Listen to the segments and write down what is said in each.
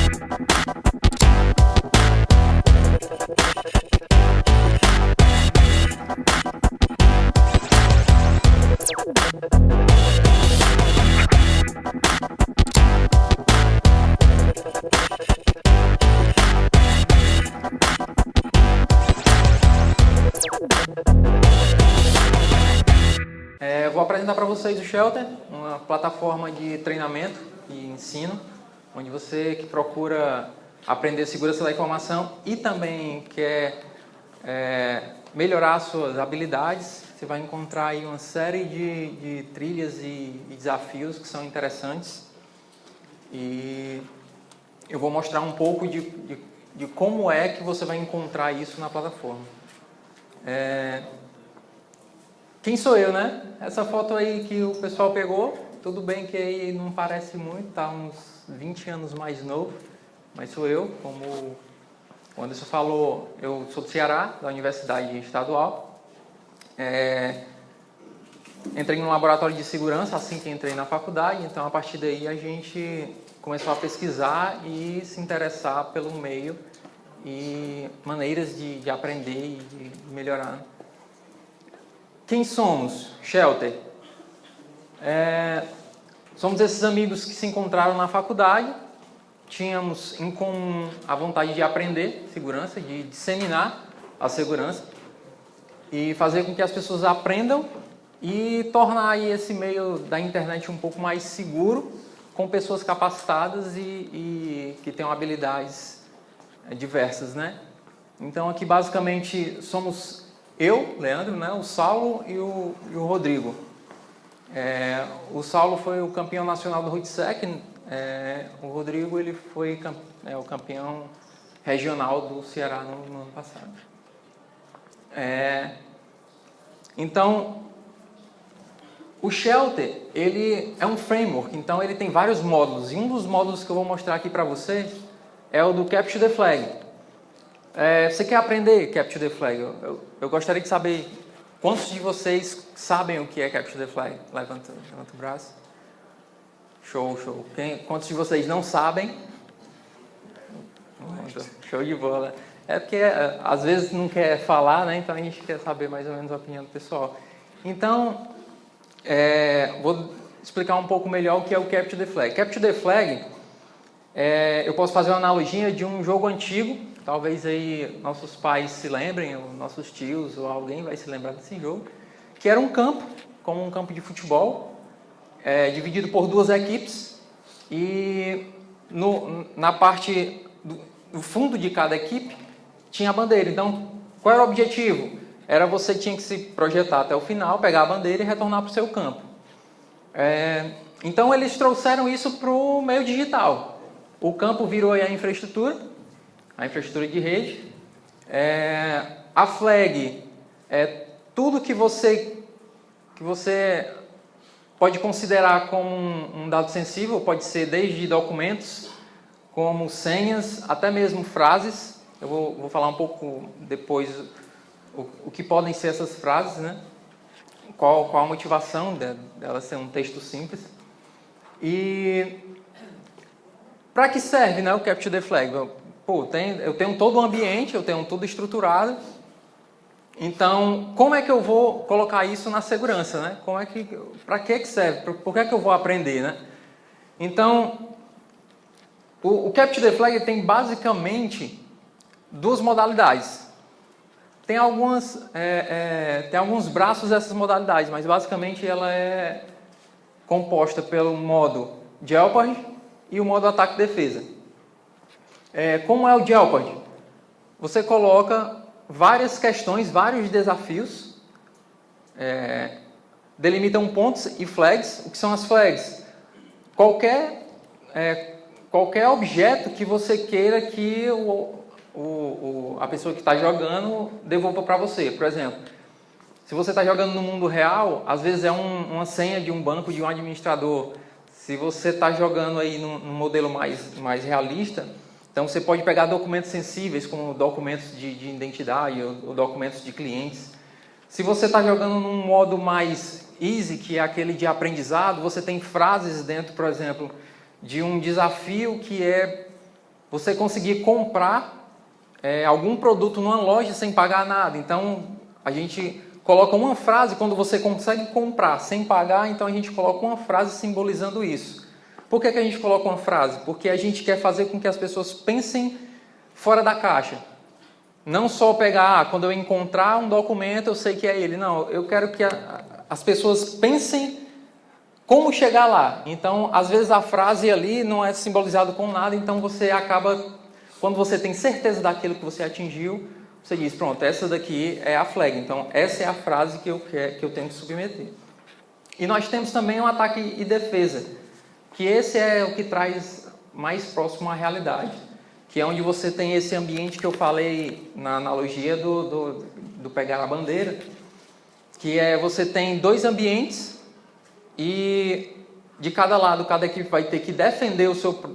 Eu vou apresentar para vocês o Shelter, uma plataforma de treinamento e ensino, onde você que procura aprender segurança da informação e também quer melhorar suas habilidades, você vai encontrar aí uma série de trilhas e desafios que são interessantes. E eu vou mostrar um pouco de como é que você vai encontrar isso na plataforma. Quem sou eu, né? Essa foto aí que o pessoal pegou, tudo bem que aí não parece muito, tá uns 20 anos mais novo, mas sou eu, como o Anderson falou, eu sou do Ceará, da Universidade Estadual. Entrei no laboratório de segurança assim que entrei na faculdade, então a partir daí a gente começou a pesquisar e se interessar pelo meio e maneiras de aprender e de melhorar. Quem somos? Shelter. Somos esses amigos que se encontraram na faculdade, tínhamos em comum a vontade de aprender segurança, de disseminar a segurança e fazer com que as pessoas aprendam e tornar aí esse meio da internet um pouco mais seguro, com pessoas capacitadas e que tenham habilidades diversas, né? Então aqui basicamente somos eu, Leandro, né, o Saulo e o Rodrigo. O Saulo foi o campeão nacional do RUTSEC, o Rodrigo ele foi o campeão regional do Ceará no ano passado. Então, o Shelter ele é um framework, então ele tem vários módulos, e um dos módulos que eu vou mostrar aqui para você é o do Capture the Flag. Você quer aprender Capture the Flag? Eu gostaria de saber quantos de vocês sabem o que é Capture the Flag. Levanta o braço. Show. Quantos de vocês não sabem? Show de bola. É porque às vezes não quer falar, né? Então a gente quer saber mais ou menos a opinião do pessoal. Então, vou explicar um pouco melhor o que é o Capture the Flag. Capture the Flag, eu posso fazer uma analogia de um jogo antigo. Talvez aí nossos pais se lembrem, ou nossos tios, ou alguém vai se lembrar desse jogo, que era um campo, como um campo de futebol, dividido por duas equipes, e na parte do fundo de cada equipe tinha a bandeira. Então, qual era o objetivo? Era você tinha que se projetar até o final, pegar a bandeira e retornar para o seu campo. Então, eles trouxeram isso para o meio digital. O campo virou aí a infraestrutura de rede. A flag é tudo que você pode considerar como um dado sensível, pode ser desde documentos, como senhas, até mesmo frases. Eu vou falar um pouco depois o que podem ser essas frases, né? Qual a motivação dela ser um texto simples. E para que serve, né, o Capture the Flag? Eu tenho todo o ambiente, eu tenho tudo estruturado. Então, como é que eu vou colocar isso na segurança, né? Para que serve? Por que eu vou aprender, né? Então, o Capture the Flag tem basicamente duas modalidades. Tem alguns braços dessas modalidades, mas basicamente ela é composta pelo modo Jeopardy e o modo ataque-defesa. Como é o Jeopardy? Você coloca várias questões, vários desafios, delimitam pontos e flags. O que são as flags? Qualquer objeto que você queira que a pessoa que está jogando devolva para você. Por exemplo, se você está jogando no mundo real, às vezes é uma senha de um banco, de um administrador. Se você está jogando aí num modelo mais realista, então você pode pegar documentos sensíveis, como documentos de identidade ou documentos de clientes. Se você está jogando num modo mais easy, que é aquele de aprendizado, você tem frases dentro, por exemplo, de um desafio que é você conseguir comprar algum produto numa loja sem pagar nada. Então, a gente coloca uma frase, quando você consegue comprar sem pagar, então a gente coloca uma frase simbolizando isso. Por que a gente coloca uma frase? Porque a gente quer fazer com que as pessoas pensem fora da caixa. Não só pegar, quando eu encontrar um documento, eu sei que é ele. Não, eu quero que as pessoas pensem como chegar lá. Então, às vezes a frase ali não é simbolizada com nada, então você acaba, quando você tem certeza daquilo que você atingiu, você diz, pronto, essa daqui é a flag. Então, essa é a frase que eu tenho que submeter. E nós temos também um ataque e defesa, que esse é o que traz mais próximo à realidade, que é onde você tem esse ambiente que eu falei na analogia do pegar a bandeira, que é você tem dois ambientes e de cada lado, cada equipe vai ter que defender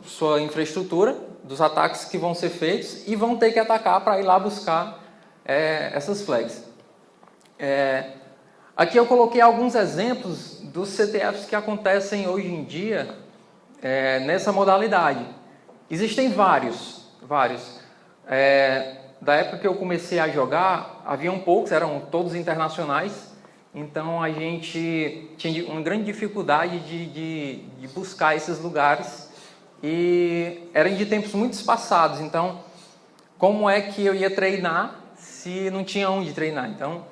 sua infraestrutura dos ataques que vão ser feitos e vão ter que atacar para ir lá buscar essas flags. Aqui eu coloquei alguns exemplos dos CTFs que acontecem hoje em dia nessa modalidade. Existem vários. Da época que eu comecei a jogar, haviam poucos, eram todos internacionais, então a gente tinha uma grande dificuldade de buscar esses lugares e eram de tempos muito espaçados, então como é que eu ia treinar se não tinha onde treinar? Então,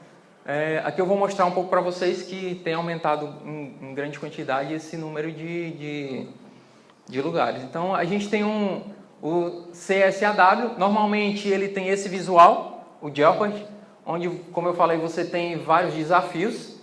aqui eu vou mostrar um pouco para vocês que tem aumentado em grande quantidade esse número de lugares. Então, a gente tem o CSAW, normalmente ele tem esse visual, o Jeopardy, onde, como eu falei, você tem vários desafios.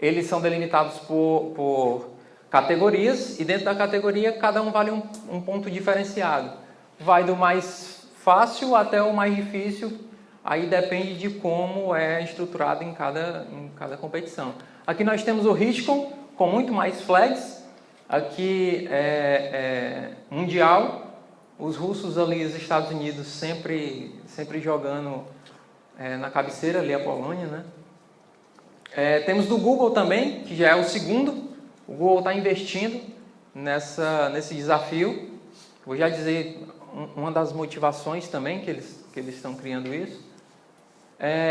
Eles são delimitados por categorias, e dentro da categoria, cada um vale um ponto diferenciado. Vai do mais fácil até o mais difícil, aí depende de como é estruturado em cada competição. Aqui nós temos o Hitcom, com muito mais flags. Aqui é mundial, os russos ali, os Estados Unidos sempre jogando na cabeceira ali, a Polônia, né? Temos do Google também, que já é o segundo. O Google está investindo nesse desafio. Vou já dizer uma das motivações também que eles estão criando isso.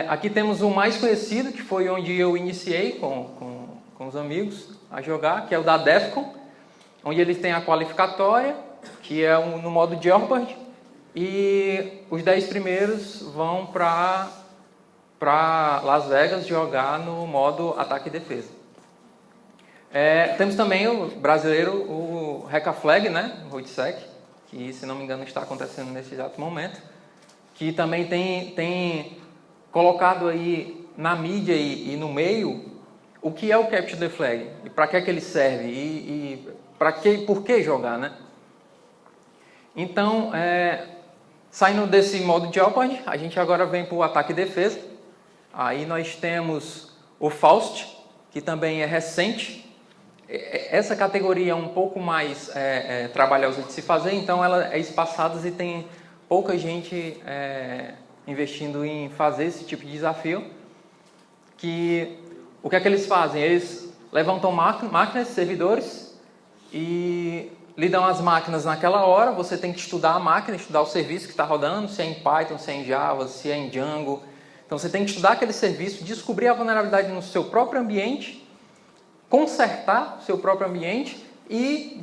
Aqui temos o mais conhecido, que foi onde eu iniciei com os amigos a jogar, que é o da Defcon, onde eles têm a qualificatória, que é no modo Jeopardy, e os 10 primeiros vão para Las Vegas jogar no modo ataque e defesa. Temos também o brasileiro, o Recaflag, né, o Roadsec, que, se não me engano, está acontecendo nesse exato momento, que também tem colocado aí na mídia e no meio o que é o Capture the Flag, e para que ele serve, e por que jogar, né? Então, saindo desse modo Jeopardy, a gente agora vem para o ataque e defesa. Aí nós temos o Faust, que também é recente. Essa categoria é um pouco mais trabalhosa de se fazer, então ela é espaçada e tem pouca gente investindo em fazer esse tipo de desafio. O que é que eles fazem? Eles levantam máquinas, servidores, e lhe dão as máquinas naquela hora. Você tem que estudar a máquina, estudar o serviço que está rodando, se é em Python, se é em Java, se é em Django. Então você tem que estudar aquele serviço, descobrir a vulnerabilidade no seu próprio ambiente, consertar o seu próprio ambiente e,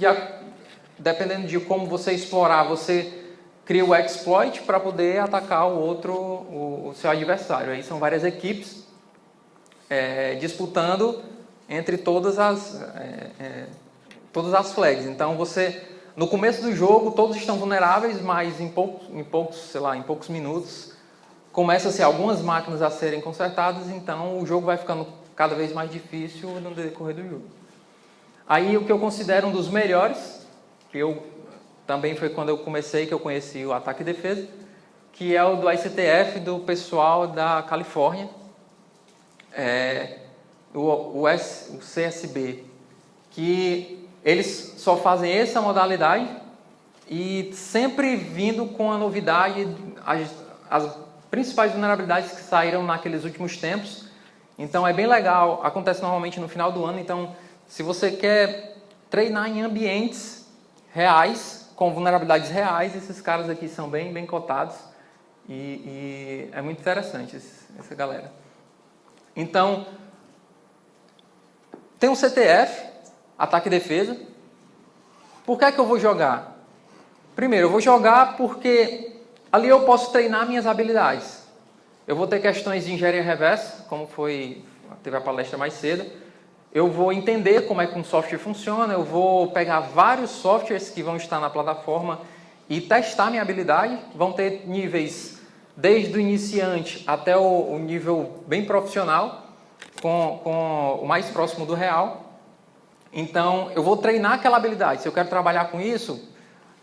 dependendo de como você explorar, você cria o exploit para poder atacar o seu adversário. Aí são várias equipes disputando entre todas as flags. Então no começo do jogo todos estão vulneráveis, mas em poucos minutos começa-se algumas máquinas a serem consertadas, então o jogo vai ficando cada vez mais difícil no decorrer do jogo. Aí o que eu considero um dos melhores, que também foi quando eu comecei que eu conheci o ataque e defesa, que é o do ICTF, do pessoal da Califórnia, o CSB, que eles só fazem essa modalidade e sempre vindo com a novidade, as principais vulnerabilidades que saíram naqueles últimos tempos. Então é bem legal, acontece normalmente no final do ano. Então, se você quer treinar em ambientes reais, com vulnerabilidades reais. Esses caras aqui são bem cotados e é muito interessante essa galera. Então, tem um CTF, ataque e defesa. Por que é que eu vou jogar? Primeiro, eu vou jogar porque ali eu posso treinar minhas habilidades. Eu vou ter questões de engenharia reversa, como teve a palestra mais cedo. Eu vou entender como é que um software funciona, eu vou pegar vários softwares que vão estar na plataforma e testar minha habilidade. Vão ter níveis desde o iniciante até o nível bem profissional, com o mais próximo do real. Então, eu vou treinar aquela habilidade. Se eu quero trabalhar com isso,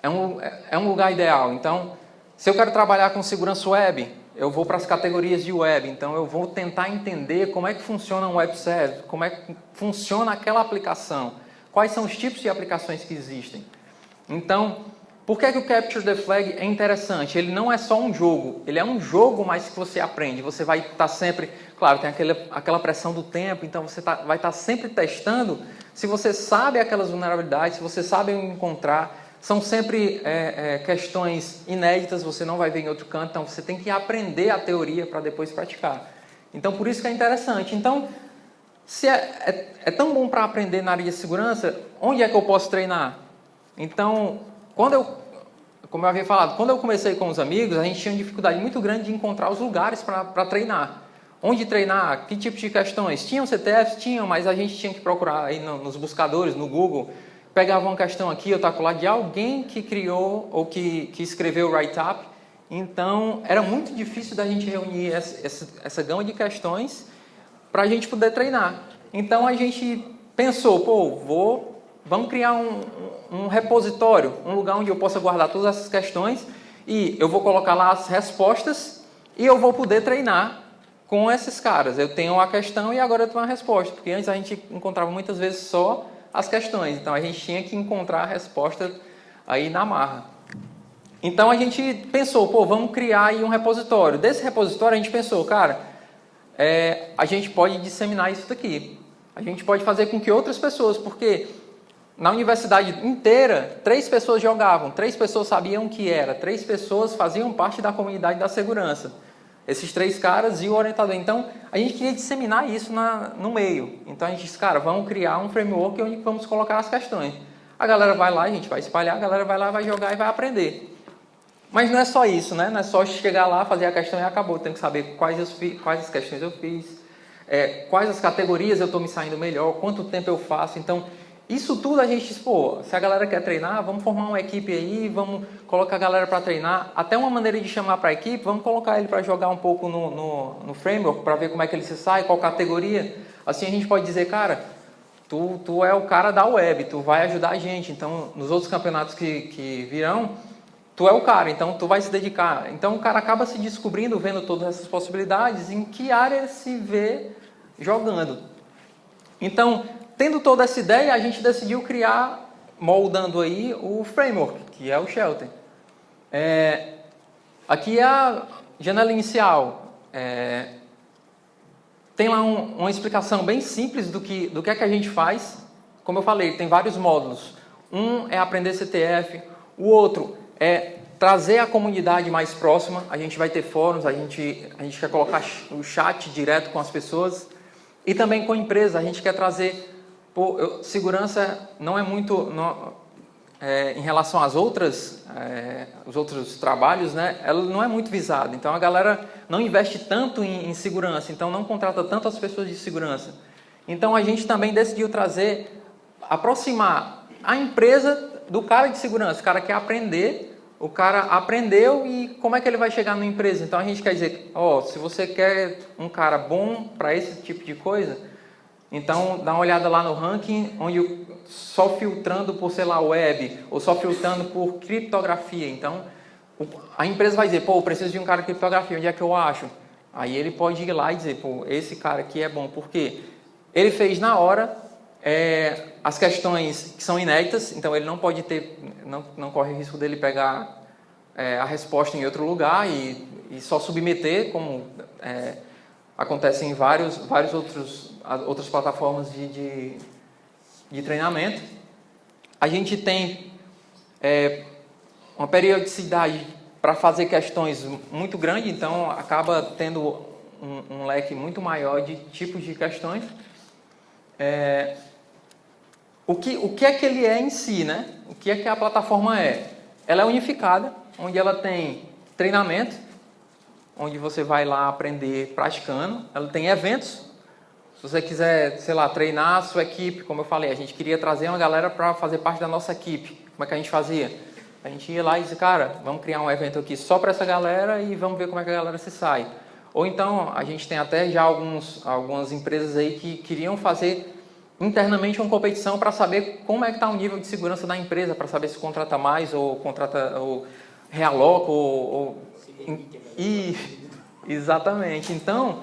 é um lugar ideal. Então, se eu quero trabalhar com segurança web, eu vou para as categorias de web. Então, eu vou tentar entender como é que funciona um web service, como é que funciona aquela aplicação, quais são os tipos de aplicações que existem. Então, por que o Capture the Flag é interessante? Ele não é só um jogo, ele é um jogo, mas que você aprende. Você vai estar sempre, claro, tem aquela pressão do tempo, então você vai estar sempre testando. Se você sabe aquelas vulnerabilidades, se você sabe encontrar, são sempre questões inéditas, você não vai ver em outro canto, então você tem que aprender a teoria para depois praticar. Então, por isso que é interessante. Então, se é tão bom para aprender na área de segurança, onde é que eu posso treinar? Então, como eu havia falado, quando eu comecei com os amigos, a gente tinha uma dificuldade muito grande de encontrar os lugares para treinar. Onde treinar? Que tipo de questões? Tinham CTFs? Tinham, mas a gente tinha que procurar aí nos buscadores, no Google. Pegava uma questão aqui, outra lá, de alguém que criou ou que escreveu o write-up. Então, era muito difícil da gente reunir essa gama de questões para a gente poder treinar. Então, a gente pensou, vamos criar um repositório, um lugar onde eu possa guardar todas essas questões e eu vou colocar lá as respostas e eu vou poder treinar com esses caras. Eu tenho a questão e agora eu tenho a resposta, porque antes a gente encontrava muitas vezes só as questões, então a gente tinha que encontrar a resposta aí na marra. Então a gente pensou, vamos criar aí um repositório. Desse repositório a gente pensou, cara, a gente pode disseminar isso daqui. A gente pode fazer com que outras pessoas, porque na universidade inteira, 3 pessoas jogavam, 3 pessoas sabiam o que era, 3 pessoas faziam parte da comunidade da segurança. Esses 3 caras e o orientador. Então, a gente queria disseminar isso no meio. Então, a gente disse, cara, vamos criar um framework onde vamos colocar as questões. A galera vai lá, a gente vai espalhar, a galera vai lá, vai jogar e vai aprender. Mas não é só isso, né? Não é só chegar lá, fazer a questão e acabou. Tem que saber quais as questões eu fiz, quais as categorias eu estou me saindo melhor, quanto tempo eu faço. Então, isso tudo a gente diz, se a galera quer treinar, vamos formar uma equipe aí, vamos colocar a galera para treinar. Até uma maneira de chamar para a equipe, vamos colocar ele para jogar um pouco no framework, para ver como é que ele se sai, qual categoria. Assim a gente pode dizer, cara, tu é o cara da web, tu vai ajudar a gente. Então, nos outros campeonatos que virão, tu é o cara, então tu vai se dedicar. Então, o cara acaba se descobrindo, vendo todas essas possibilidades, em que área ele se vê jogando. Então, tendo toda essa ideia, a gente decidiu criar, moldando aí o framework, que é o Shelter. Aqui é a janela inicial. Tem lá uma explicação bem simples do que é que a gente faz. Como eu falei, tem vários módulos. Um é aprender CTF, o outro é trazer a comunidade mais próxima. A gente vai ter fóruns, a gente quer colocar o chat direto com as pessoas. E também com a empresa, a gente quer trazer... segurança não é muito... em relação às outras, os outros trabalhos, né, ela não é muito visada. Então, a galera não investe tanto em segurança, então não contrata tanto as pessoas de segurança. Então, a gente também decidiu aproximar a empresa do cara de segurança. O cara quer aprender, o cara aprendeu e como é que ele vai chegar na empresa? Então, a gente quer dizer, se você quer um cara bom para esse tipo de coisa, então dá uma olhada lá no ranking, onde só filtrando por, sei lá, web, ou só filtrando por criptografia. Então, a empresa vai dizer, eu preciso de um cara de criptografia, onde é que eu acho? Aí ele pode ir lá e dizer, esse cara aqui é bom, porque ele fez na hora as questões que são inéditas, então ele não pode ter, não corre o risco dele pegar a resposta em outro lugar e só submeter, como acontece em várias outras plataformas de treinamento. A gente tem uma periodicidade para fazer questões muito grande, então acaba tendo um leque muito maior de tipos de questões. O que é que ele é em si, né? O que é que a plataforma é? Ela é unificada, onde ela tem treinamento, onde você vai lá aprender praticando. Ela tem eventos. Se você quiser, sei lá, treinar a sua equipe, como eu falei, a gente queria trazer uma galera para fazer parte da nossa equipe. Como é que a gente fazia? A gente ia lá e dizia, cara, vamos criar um evento aqui só para essa galera e vamos ver como é que a galera se sai. Ou então, a gente tem até já algumas empresas aí que queriam fazer internamente uma competição para saber como é que está o nível de segurança da empresa, para saber se contrata mais ou contrata ou realoca exatamente. Então,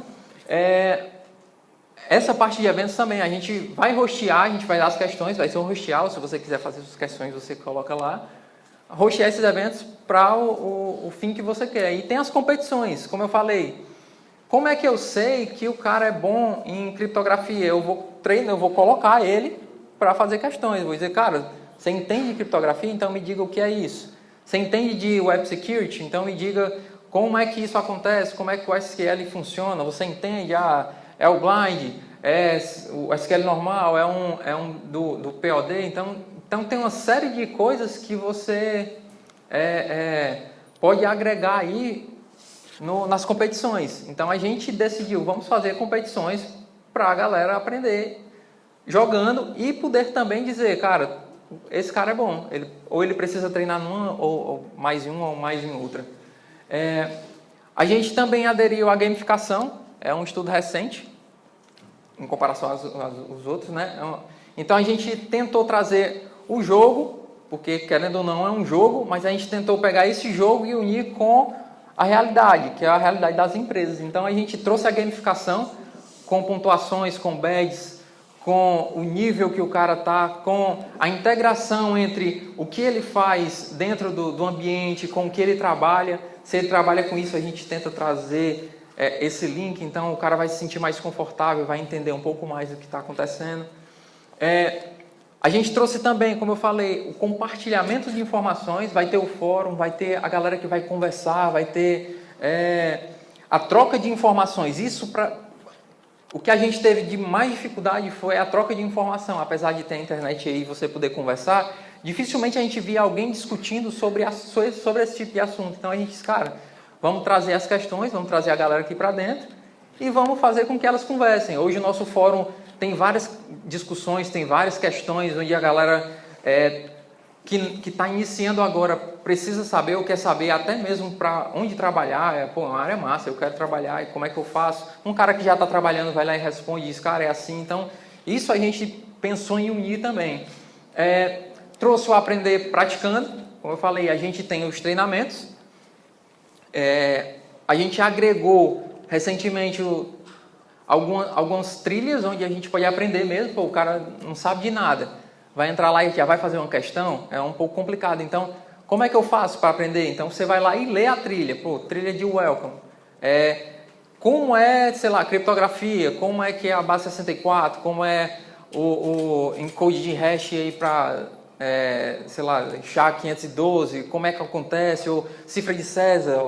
essa parte de eventos também, a gente vai hostear, a gente vai dar as questões, vai ser um hostear, se você quiser fazer suas questões, você coloca lá. Hostear esses eventos para o fim que você quer. E tem as competições, como eu falei. Como é que eu sei que o cara é bom em criptografia? Eu vou colocar ele para fazer questões. Vou dizer, cara, você entende de criptografia? Então me diga o que é isso. Você entende de web security? Então me diga como é que isso acontece, como é que o SQL funciona. Você entende? É o blind, o SQL normal, é um do POD. Então tem uma série de coisas que você pode agregar aí nas competições. Então a gente decidiu, vamos fazer competições para a galera aprender jogando e poder também dizer, cara, esse cara é bom, ou ele precisa treinar numa, ou mais em uma, ou mais em outra. A gente também aderiu à gamificação, é um estudo recente, em comparação aos outros, né? Então a gente tentou trazer o jogo, porque querendo ou não é um jogo, mas a gente tentou pegar esse jogo e unir com a realidade, que é a realidade das empresas. Então a gente trouxe a gamificação com pontuações, com badges, com o nível que o cara está, com a integração entre o que ele faz dentro do ambiente, com o que ele trabalha. Se ele trabalha com isso, a gente tenta trazer esse link, então o cara vai se sentir mais confortável, vai entender um pouco mais do que está acontecendo. A gente trouxe também, como eu falei, o compartilhamento de informações, vai ter o fórum, vai ter a galera que vai conversar, vai ter a troca de informações. O que a gente teve de mais dificuldade foi a troca de informação. Apesar de ter a internet aí e você poder conversar, dificilmente a gente via alguém discutindo sobre esse tipo de assunto. Então a gente disse, cara, vamos trazer as questões, vamos trazer a galera aqui para dentro e vamos fazer com que elas conversem. Hoje o nosso fórum tem várias discussões, tem várias questões onde a galera que está iniciando agora precisa saber ou quer saber até mesmo para onde trabalhar. Uma área massa, eu quero trabalhar, e como é que eu faço? Um cara que já está trabalhando vai lá e responde e diz, cara, é assim. Então, isso a gente pensou em unir também. Trouxe o aprender praticando, como eu falei, a gente tem os treinamentos. A gente agregou recentemente algumas trilhas onde a gente pode aprender mesmo. O cara não sabe de nada, vai entrar lá e já vai fazer uma questão, é um pouco complicado. Então, como é que eu faço para aprender? Então, você vai lá e lê a trilha, trilha de welcome. Como sei lá, criptografia, como é que é a base 64, como é o encode de hash aí para, sei lá, SHA-512, como é que acontece, ou cifra de César.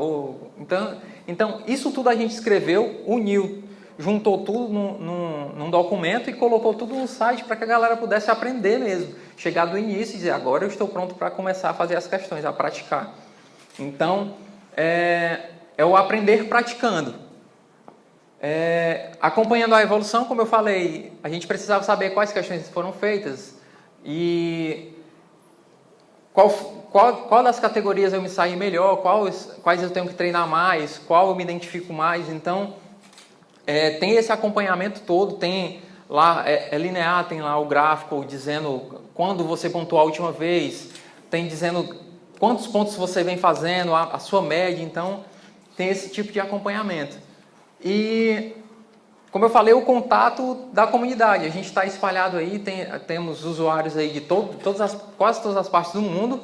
Então, isso tudo a gente escreveu, uniu, juntou tudo num documento e colocou tudo no site para que a galera pudesse aprender mesmo. Chegar do início e dizer, agora eu estou pronto para começar a fazer as questões, a praticar. Então, é o aprender praticando. Acompanhando a evolução, como eu falei, a gente precisava saber quais questões foram feitas e qual das categorias eu me saí melhor, quais eu tenho que treinar mais, qual eu me identifico mais. Então, tem esse acompanhamento todo, tem lá, linear, tem lá o gráfico dizendo quando você pontuou a última vez, tem dizendo quantos pontos você vem fazendo, a sua média. Então, tem esse tipo de acompanhamento. E, como eu falei, o contato da comunidade. A gente está espalhado aí, temos usuários aí de quase todas as partes do mundo.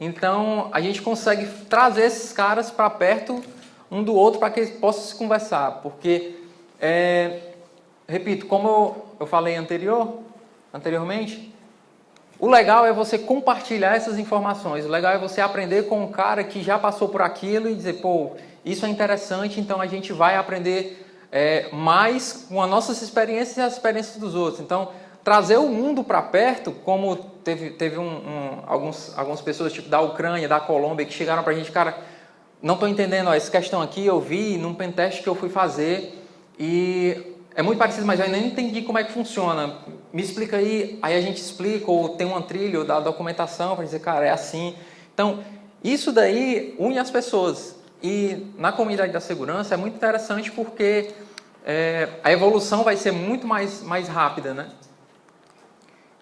Então, a gente consegue trazer esses caras para perto um do outro para que eles possam se conversar. Porque, repito, como eu falei anteriormente, o legal é você compartilhar essas informações, o legal é você aprender com um cara que já passou por aquilo e dizer, pô, isso é interessante, então a gente vai aprender mais com as nossas experiências e as experiências dos outros. Então, trazer o mundo para perto, como teve algumas pessoas tipo da Ucrânia, da Colômbia, que chegaram para a gente, cara, não estou entendendo, essa questão aqui eu vi num pentest que eu fui fazer e é muito parecido, mas eu ainda não entendi como é que funciona. Me explica aí a gente explica, ou tem uma trilha, ou dá documentação para dizer, cara, é assim. Então, isso daí une as pessoas. E na comunidade da segurança é muito interessante porque a evolução vai ser muito mais rápida, né?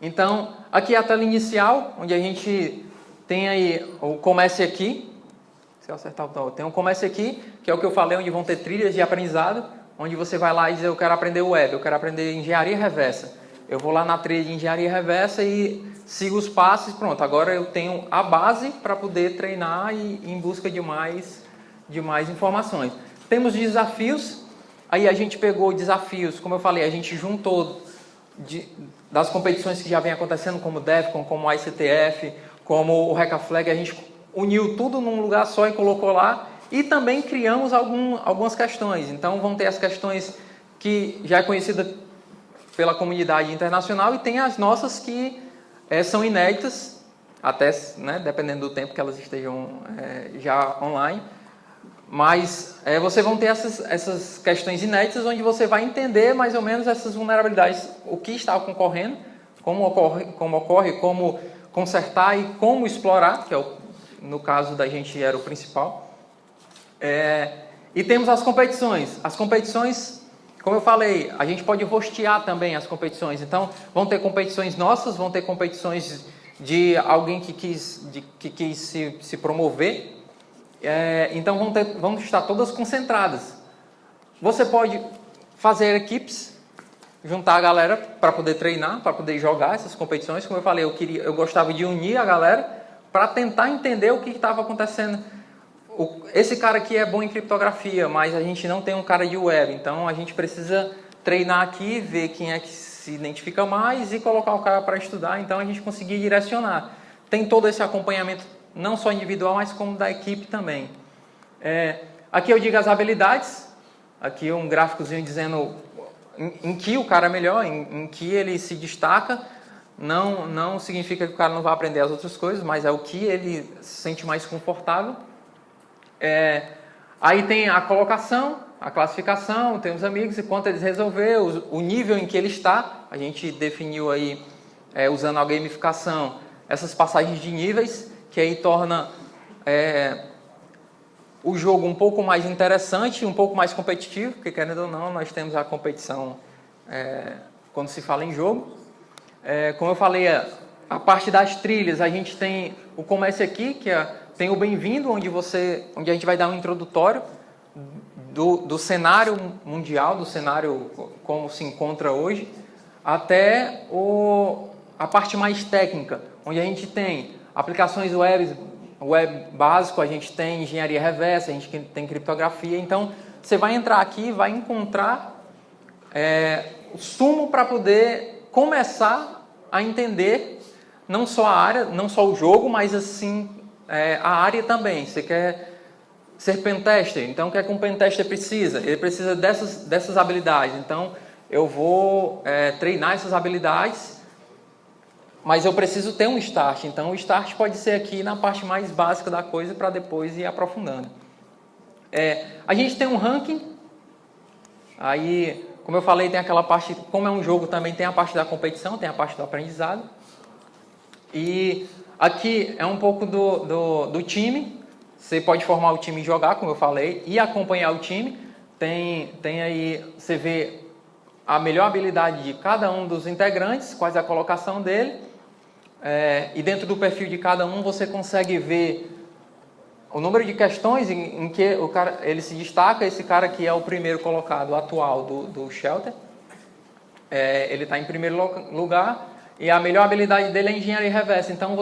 Então, aqui é a tela inicial, onde a gente tem aí o Comece Aqui. Se eu acertar o botão, tem um Comece Aqui, que é o que eu falei, onde vão ter trilhas de aprendizado, onde você vai lá e diz, eu quero aprender web, eu quero aprender engenharia reversa. Eu vou lá na trilha de engenharia reversa e sigo os passos, pronto, agora eu tenho a base para poder treinar e ir em busca de mais informações. Temos desafios, aí a gente pegou desafios, como eu falei, a gente juntou das competições que já vem acontecendo, como o DEFCON, como o ICTF, como o Hackaflag, a gente uniu tudo num lugar só e colocou lá, e também criamos algumas questões. Então vão ter as questões que já é conhecida pela comunidade internacional e tem as nossas que são inéditas, até, né, dependendo do tempo que elas estejam já online. Mas vocês vão ter essas questões inéditas onde você vai entender mais ou menos essas vulnerabilidades, o que está ocorrendo, como ocorre, como consertar e como explorar, que no caso da gente era o principal. E temos as competições. As competições, como eu falei, a gente pode hostear também as competições. Então, vão ter competições nossas, vão ter competições de alguém que quis se promover. Então, vão estar todas concentradas. Você pode fazer equipes, juntar a galera para poder treinar, para poder jogar essas competições. Como eu falei, eu gostava de unir a galera para tentar entender o que estava acontecendo. Esse cara aqui é bom em criptografia, mas a gente não tem um cara de web, então a gente precisa treinar aqui, ver quem é que se identifica mais e colocar o cara para estudar, então a gente conseguir direcionar. Tem todo esse acompanhamento, não só individual, mas como da equipe também. Aqui eu digo as habilidades, aqui um gráficozinho dizendo em que o cara é melhor, em que ele se destaca. Não significa que o cara não vai aprender as outras coisas, mas é o que ele se sente mais confortável. Aí tem a colocação, a classificação, tem os amigos e quanto eles resolveram, o nível em que ele está. A gente definiu aí, usando a gamificação, essas passagens de níveis, que aí torna o jogo um pouco mais interessante, um pouco mais competitivo, porque querendo ou não, nós temos a competição quando se fala em jogo. Como eu falei, a parte das trilhas, a gente tem o Comece Aqui, que tem o Bem-vindo, onde a gente vai dar um introdutório do cenário mundial, do cenário como se encontra hoje, até a parte mais técnica, onde a gente tem aplicações web básico, a gente tem engenharia reversa, a gente tem criptografia. Então, você vai entrar aqui e vai encontrar o sumo para poder começar a entender não só a área, não só o jogo, mas assim a área também. Você quer ser pentester, então o que é que um pentester precisa? Ele precisa dessas habilidades. Então eu vou treinar essas habilidades, mas eu preciso ter um start. Então o start pode ser aqui na parte mais básica da coisa para depois ir aprofundando. A gente tem um ranking, aí, como eu falei, tem aquela parte, como é um jogo também tem a parte da competição, tem a parte do aprendizado. E aqui é um pouco do time. Você pode formar o time e jogar, como eu falei, e acompanhar o time. Tem aí, você vê a melhor habilidade de cada um dos integrantes, quais é a colocação dele. E dentro do perfil de cada um você consegue ver o número de questões em que o cara, ele se destaca. Esse cara que é o primeiro colocado atual do Shelter. Ele está em primeiro lugar. E a melhor habilidade dele é engenharia reversa. Então,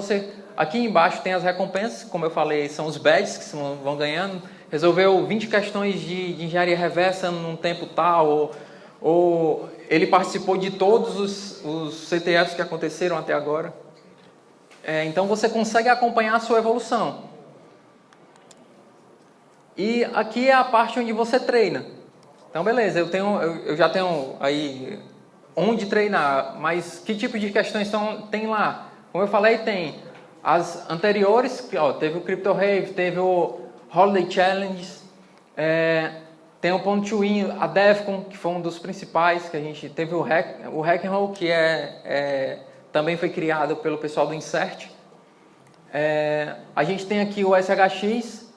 aqui embaixo tem as recompensas, como eu falei, são os badges que vão ganhando. Resolveu 20 questões de engenharia reversa num tempo tal, ou ele participou de todos os CTFs que aconteceram até agora. Então você consegue acompanhar a sua evolução. E aqui é a parte onde você treina. Então beleza, eu já tenho aí onde treinar, mas que tipo de questões tem lá? Como eu falei, tem as anteriores, teve o Crypto Rave, teve o Holiday Challenge, tem o Point to Win, a Defcon, que foi um dos principais, que a gente teve o Hack and Roll, que também foi criado pelo pessoal do Insert. A gente tem aqui o SHX,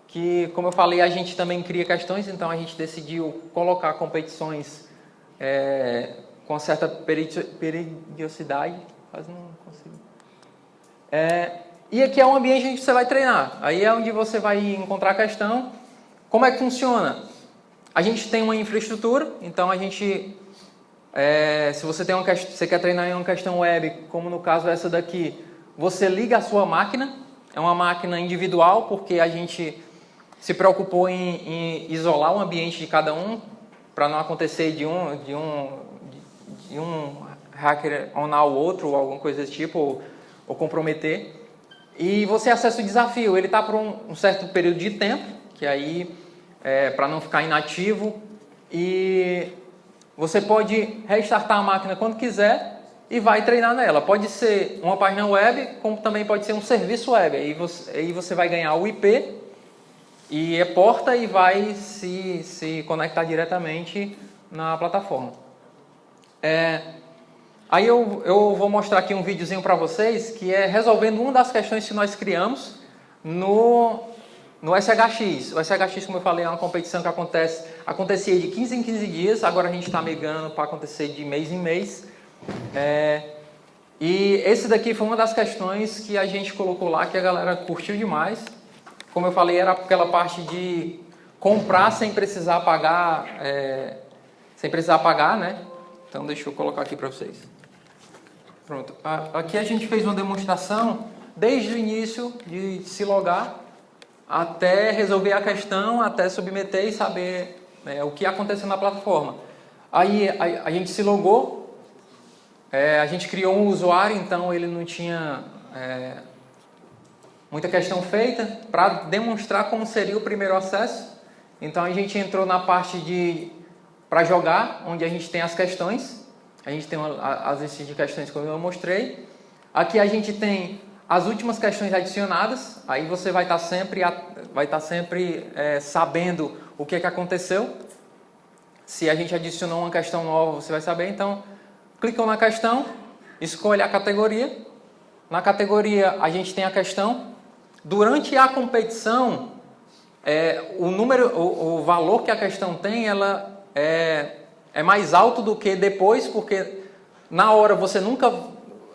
que, como eu falei, a gente também cria questões, então a gente decidiu colocar competições com certa periodicidade. Quase não consigo. E aqui é um ambiente onde você vai treinar. Aí é onde você vai encontrar a questão. Como é que funciona? A gente tem uma infraestrutura, então a gente... se você você quer treinar em uma questão web, como no caso essa daqui, você liga a sua máquina. É uma máquina individual, porque a gente se preocupou em isolar o ambiente de cada um, para não acontecer de um hacker onar o outro, ou alguma coisa desse tipo, ou comprometer. E você acessa o desafio. Ele está por um certo período de tempo, que aí para não ficar inativo. E você pode restartar a máquina quando quiser e vai treinar nela. Pode ser uma página web, como também pode ser um serviço web. Aí você vai ganhar o IP e porta e vai se conectar diretamente na plataforma. Aí eu vou mostrar aqui um videozinho para vocês, que é resolvendo uma das questões que nós criamos no SHX. O SHX, como eu falei, é uma competição que acontecia de 15 em 15 dias, agora a gente está migrando para acontecer de mês em mês. E esse daqui foi uma das questões que a gente colocou lá, que a galera curtiu demais. Como eu falei, era aquela parte de comprar sem precisar pagar, né? Então deixa eu colocar aqui para vocês. Pronto. Aqui a gente fez uma demonstração desde o início de se logar até resolver a questão, até submeter e saber o que aconteceu na plataforma. Aí a gente se logou, a gente criou um usuário, então ele não tinha muita questão feita para demonstrar como seria o primeiro acesso. Então a gente entrou na parte para jogar, onde a gente tem as questões. A gente tem as listas de questões como eu mostrei. Aqui a gente tem as últimas questões adicionadas. Aí você vai estar sempre sabendo o que aconteceu. Se a gente adicionou uma questão nova, você vai saber. Então, clicam na questão, escolhe a categoria. Na categoria a gente tem a questão. Durante a competição, o valor que a questão tem, ela é mais alto do que depois, porque na hora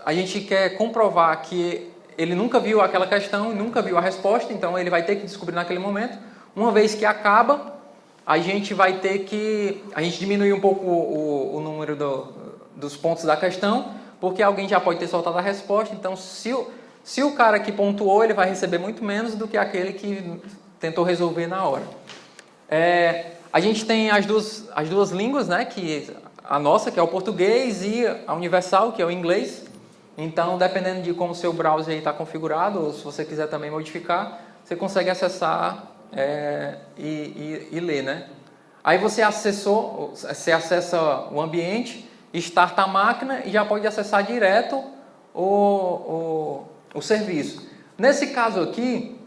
a gente quer comprovar que ele nunca viu aquela questão, nunca viu a resposta, então ele vai ter que descobrir naquele momento. Uma vez que acaba, a gente diminui um pouco o número dos pontos da questão, porque alguém já pode ter soltado a resposta. Então, se o cara que pontuou, ele vai receber muito menos do que aquele que tentou resolver na hora. A gente tem as duas línguas, né? A nossa, que é o português, e a universal, que é o inglês. Então, dependendo de como o seu browser está configurado, ou se você quiser também modificar, você consegue acessar e ler, né? Aí você acessa o ambiente, starta a máquina e já pode acessar direto o serviço. Nesse caso aqui,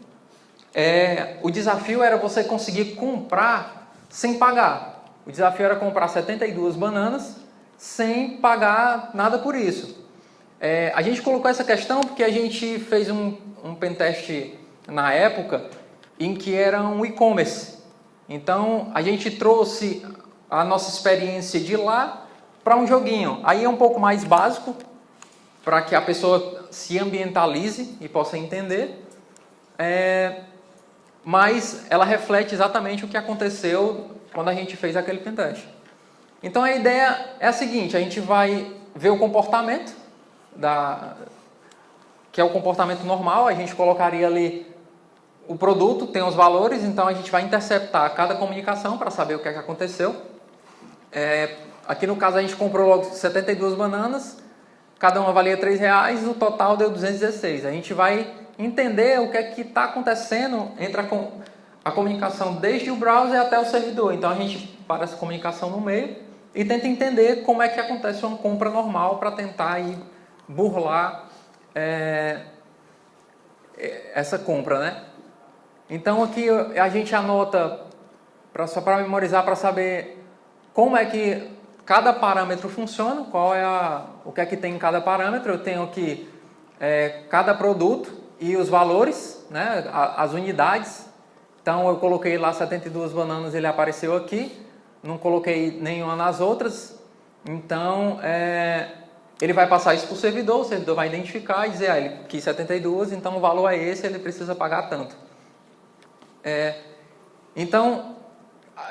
o desafio era você conseguir comprar sem pagar. O desafio era comprar 72 bananas sem pagar nada por isso. A gente colocou essa questão porque a gente fez um pentest na época em que era um e-commerce. Então, a gente trouxe a nossa experiência de lá para um joguinho. Aí é um pouco mais básico, para que a pessoa se ambientalize e possa entender. Mas ela reflete exatamente o que aconteceu quando a gente fez aquele pentest. Então a ideia é a seguinte: a gente vai ver o comportamento, que é o comportamento normal. A gente colocaria ali o produto, tem os valores, então a gente vai interceptar cada comunicação para saber o que aconteceu. Aqui no caso a gente comprou logo 72 bananas, cada uma valia R$3, o total deu 216. A gente vai entender o que é que está acontecendo entre a comunicação desde o browser até o servidor. Então a gente para essa comunicação no meio e tenta entender como é que acontece uma compra normal para tentar aí burlar essa compra, né? Então aqui a gente anota só para memorizar, para saber como é que cada parâmetro funciona, o que é que tem em cada parâmetro. Eu tenho aqui cada produto e os valores, né, as unidades. Então eu coloquei lá 72 bananas, ele apareceu aqui, não coloquei nenhuma nas outras. Então ele vai passar isso para o servidor vai identificar e dizer, ele quis 72, então o valor é esse, ele precisa pagar tanto. Então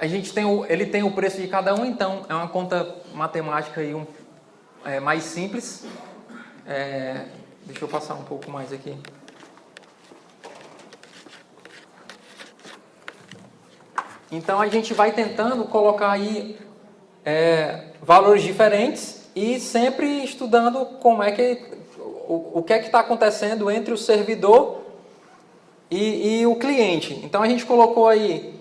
ele tem o preço de cada um, então é uma conta matemática aí, mais simples. Deixa eu passar um pouco mais aqui. Então a gente vai tentando colocar aí valores diferentes e sempre estudando como é que o que é que está acontecendo entre o servidor e o cliente. Então a gente colocou aí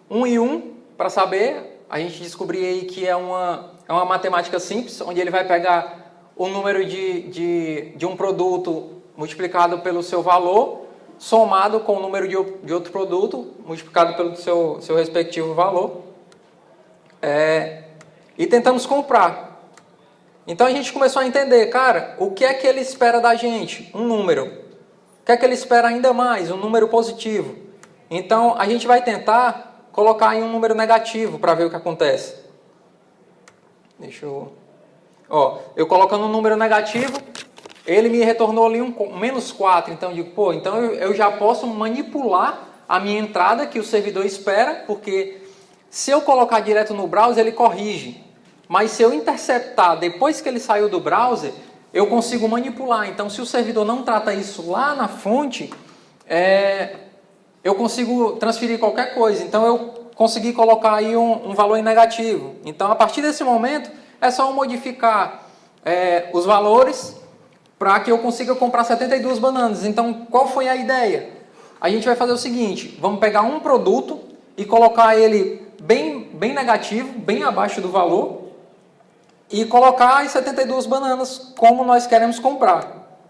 1 e 1 para saber. A gente descobriu aí que é uma matemática simples, onde ele vai pegar o número de um produto multiplicado pelo seu valor, somado com o número de outro produto, multiplicado pelo seu respectivo valor. E tentamos comprar. Então a gente começou a entender, cara, o que é que ele espera da gente? Um número. O que é que ele espera ainda mais? Um número positivo. Então a gente vai tentar colocar em um número negativo para ver o que acontece. Eu colocando um número negativo, ele me retornou ali um -4. Então eu digo, então eu já posso manipular a minha entrada que o servidor espera, porque se eu colocar direto no browser, ele corrige. Mas se eu interceptar depois que ele saiu do browser, eu consigo manipular. Então, se o servidor não trata isso lá na fonte, eu consigo transferir qualquer coisa. Então, eu consegui colocar aí um valor em negativo. Então, a partir desse momento, é só eu modificar os valores para que eu consiga comprar 72 bananas. Então, qual foi a ideia? A gente vai fazer o seguinte, vamos pegar um produto e colocar ele bem negativo, bem abaixo do valor, e colocar as 72 bananas como nós queremos comprar.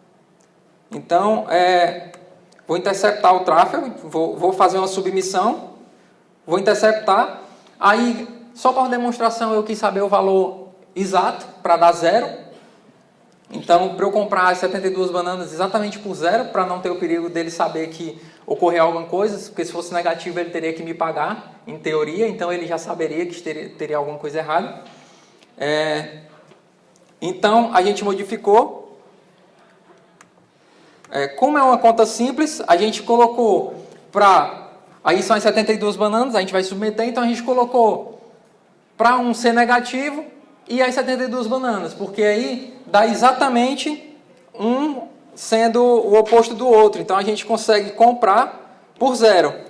Então, vou interceptar o tráfego, vou fazer uma submissão, vou interceptar. Aí, só para demonstração, eu quis saber o valor exato para dar 0. Então, para eu comprar as 72 bananas exatamente por 0, para não ter o perigo dele saber que ocorreu alguma coisa, porque se fosse negativo ele teria que me pagar, em teoria, então ele já saberia que teria alguma coisa errada. Então a gente modificou. Como é uma conta simples, a gente colocou aí são as 72 bananas, a gente vai submeter, então a gente colocou para um ser negativo e as 72 bananas, porque aí dá exatamente um sendo o oposto do outro. Então a gente consegue comprar por 0.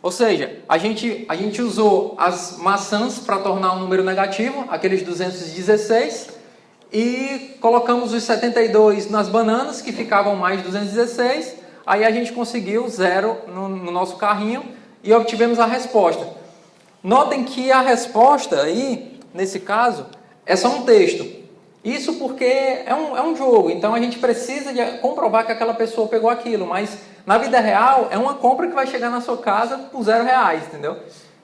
Ou seja, a gente usou as maçãs para tornar um número negativo, aqueles 216, e colocamos os 72 nas bananas, que ficavam mais 216, aí a gente conseguiu 0 no nosso carrinho e obtivemos a resposta. Notem que a resposta aí, nesse caso, é só um texto. Isso porque é um jogo, então a gente precisa de comprovar que aquela pessoa pegou aquilo, mas na vida real é uma compra que vai chegar na sua casa por R$0, entendeu?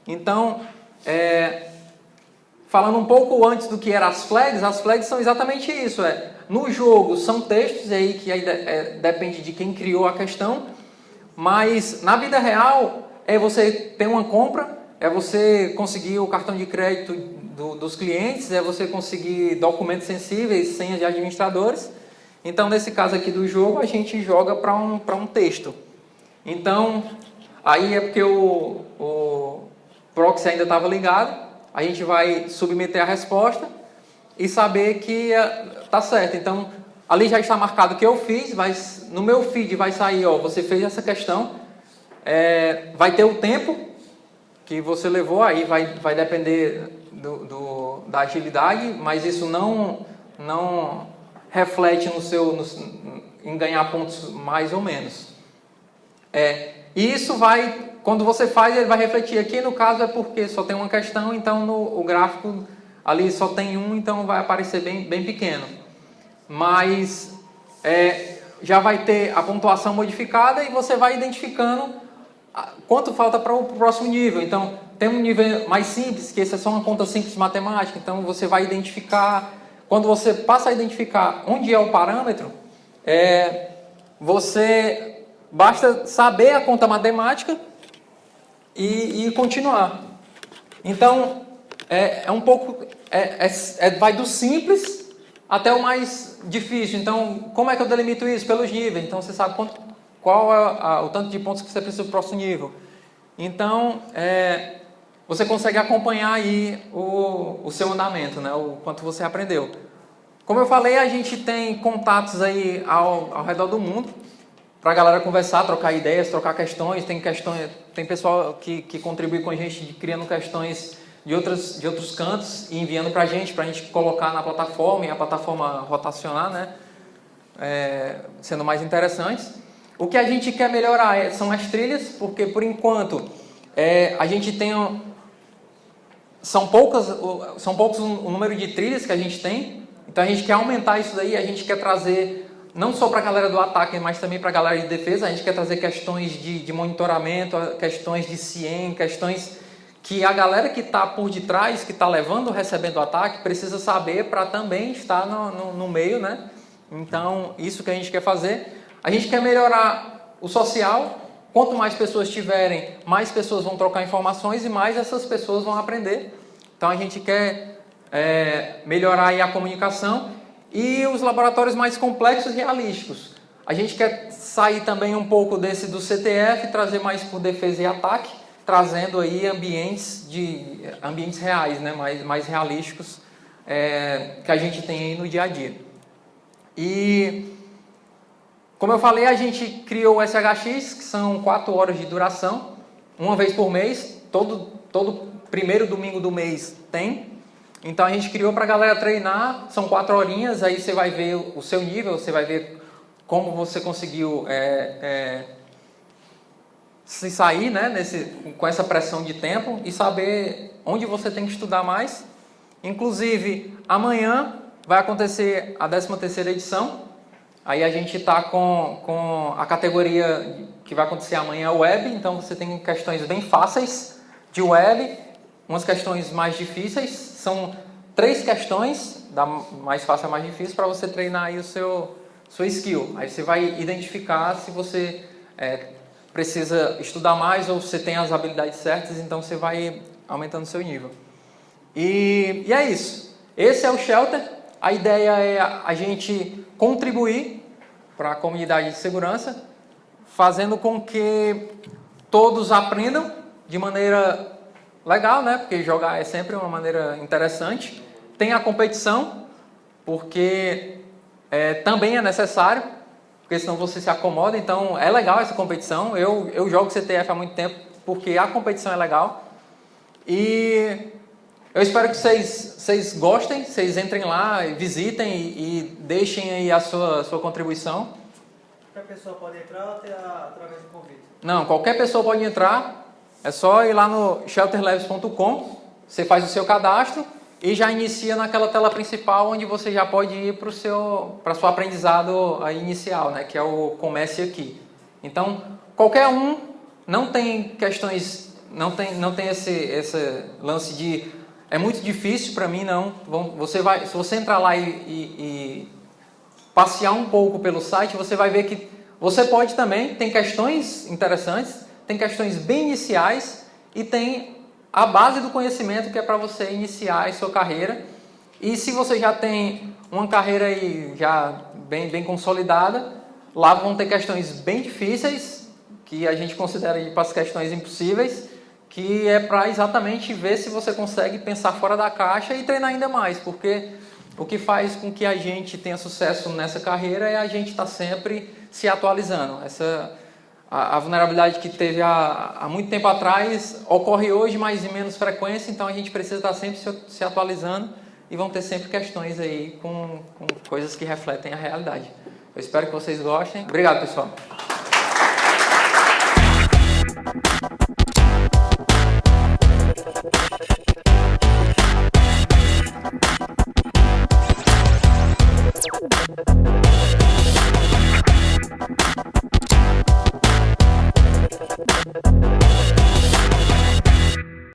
Então, falando um pouco antes do que eram as flags são exatamente isso. No jogo são textos aí que depende de quem criou a questão, mas na vida real você ter uma compra, você conseguir o cartão de crédito dos clientes, você conseguir documentos sensíveis, senhas de administradores. Então, nesse caso aqui do jogo, a gente joga para um texto. Então, aí é porque o proxy ainda estava ligado, a gente vai submeter a resposta e saber que está certo. Então, ali já está marcado que eu fiz, mas no meu feed vai sair, você fez essa questão, vai ter o tempo que você levou, aí vai depender da agilidade, mas isso não reflete em ganhar pontos mais ou menos. E isso vai, quando você faz, ele vai refletir. Aqui no caso é porque só tem uma questão, então o gráfico ali só tem um, então vai aparecer bem pequeno. Mas já vai ter a pontuação modificada e você vai identificando quanto falta para o próximo nível. Então, tem um nível mais simples, que esse é só uma conta simples matemática. Então, você vai identificar, quando você passa a identificar onde é o parâmetro, você basta saber a conta matemática e continuar. Então, um pouco, vai do simples até o mais difícil. Então, como é que eu delimito isso? Pelos níveis. Então, você sabe qual é o tanto de pontos que você precisa para o próximo nível. Então, você consegue acompanhar aí o seu andamento, né? O quanto você aprendeu. Como eu falei, a gente tem contatos aí ao redor do mundo para a galera conversar, trocar ideias, trocar questões. Tem pessoal que contribui com a gente criando questões de outros cantos e enviando para a gente colocar na plataforma e a plataforma rotacionar, né? Sendo mais interessantes. O que a gente quer melhorar são as trilhas, porque por enquanto a gente tem... São poucos o número de trilhas que a gente tem, então a gente quer aumentar isso daí, a gente quer trazer, não só para a galera do ataque, mas também para a galera de defesa, a gente quer trazer questões de monitoramento, questões de CIEM, questões que a galera que está por detrás, que está recebendo o ataque, precisa saber para também estar no meio, né? Então, isso que a gente quer fazer. A gente quer melhorar o social. Quanto mais pessoas tiverem, mais pessoas vão trocar informações e mais essas pessoas vão aprender. Então, a gente quer melhorar aí a comunicação e os laboratórios mais complexos e realísticos. A gente quer sair também um pouco do CTF, trazer mais por defesa e ataque, trazendo aí ambientes reais, né? mais realísticos que a gente tem aí no dia a dia. E, como eu falei, a gente criou o SHX, que são 4 horas de duração, uma vez por mês, todo primeiro domingo do mês tem. Então a gente criou para a galera treinar, são 4 horinhas, aí você vai ver o seu nível, você vai ver como você conseguiu se sair, né, com essa pressão de tempo e saber onde você tem que estudar mais. Inclusive, amanhã vai acontecer a 13ª edição. Aí a gente está com a categoria que vai acontecer amanhã, web. Então você tem questões bem fáceis de web, umas questões mais difíceis. São 3 questões, da mais fácil a mais difícil, para você treinar aí sua skill. Aí você vai identificar se você precisa estudar mais ou você tem as habilidades certas, então você vai aumentando o seu nível. E é isso. Esse é o Shelter. A ideia é a gente contribuir para a comunidade de segurança, fazendo com que todos aprendam de maneira legal, né? Porque jogar é sempre uma maneira interessante. Tem a competição, porque também é necessário, porque senão você se acomoda. Então é legal essa competição. Eu jogo CTF há muito tempo porque a competição é legal. E eu espero que vocês gostem, vocês entrem lá, visitem e deixem aí a sua contribuição. Qualquer pessoa pode entrar ou através do convite? Não, qualquer pessoa pode entrar. É só ir lá no shelterlabs.com, você faz o seu cadastro e já inicia naquela tela principal onde você já pode ir para o seu aprendizado inicial, né, que é o Comece Aqui. Então, qualquer um, não tem questões, não tem esse lance de é muito difícil para mim, não. Se você entrar lá e passear um pouco pelo site, você vai ver que você pode também, tem questões interessantes, tem questões bem iniciais e tem a base do conhecimento que é para você iniciar a sua carreira. E se você já tem uma carreira aí já bem consolidada, lá vão ter questões bem difíceis, que a gente considera para as questões impossíveis, que é para exatamente ver se você consegue pensar fora da caixa e treinar ainda mais, porque o que faz com que a gente tenha sucesso nessa carreira é a gente estar sempre se atualizando. A vulnerabilidade que teve há muito tempo atrás ocorre hoje, mas em menos frequência, então a gente precisa estar sempre se atualizando e vão ter sempre questões aí com coisas que refletem a realidade. Eu espero que vocês gostem. Obrigado, pessoal.